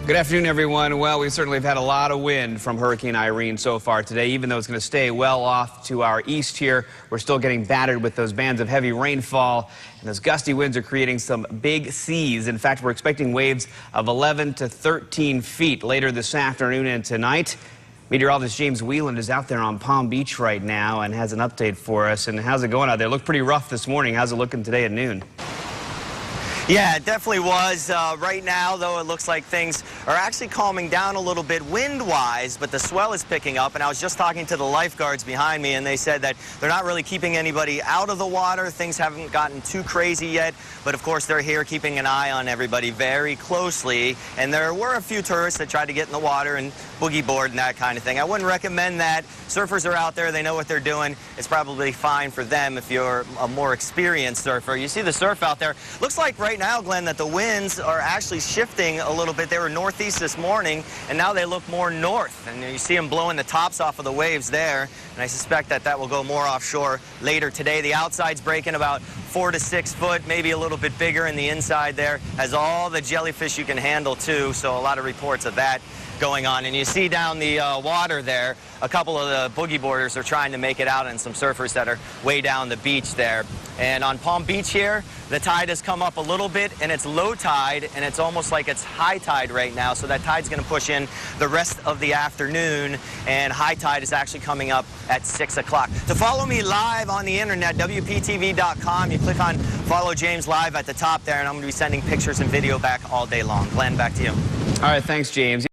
Good afternoon, everyone. Well, we certainly have had a lot of wind from Hurricane Irene so far today. Even though it's going to stay well off to our east here, we're still getting battered with those bands of heavy rainfall. And those gusty winds are creating some big seas. In fact, we're expecting waves of 11 to 13 feet later this afternoon and tonight. Meteorologist James Whelan is out there on Palm Beach right now and has an update for us. And how's it going out there? It looked pretty rough this morning. How's it looking today at noon? Yeah, it definitely was. Right now, though, it looks like things are actually calming down a little bit wind-wise, but the swell is picking up. And I was just talking to the lifeguards behind me, and they said that they're not really keeping anybody out of the water. Things haven't gotten too crazy yet, but of course they're here keeping an eye on everybody very closely. And there were a few tourists that tried to get in the water and boogie board and that kind of thing. I wouldn't recommend that. Surfers are out there. They know what they're doing. It's probably fine for them if you're a more experienced surfer. You see the surf out there. Looks like right now, Glenn, that the winds are actually shifting a little bit. They were northeast this morning, and now they look more north. And you see them blowing the tops off of the waves there, and I suspect that that will go more offshore later today. The outside's breaking about 4 to 6 foot, maybe a little bit bigger, and the inside there has all the jellyfish you can handle, too, so a lot of reports of that going on. And you see down the water there, a couple of the boogie boarders are trying to make it out, and some surfers that are way down the beach there. And on Palm Beach here, the tide has come up a little bit, and it's low tide, and it's almost like it's high tide right now. So that tide's going to push in the rest of the afternoon, and high tide is actually coming up at 6 o'clock. To follow me live on the internet, WPTV.com, you click on Follow James Live at the top there, and I'm going to be sending pictures and video back all day long. Glenn, back to you. All right, thanks, James.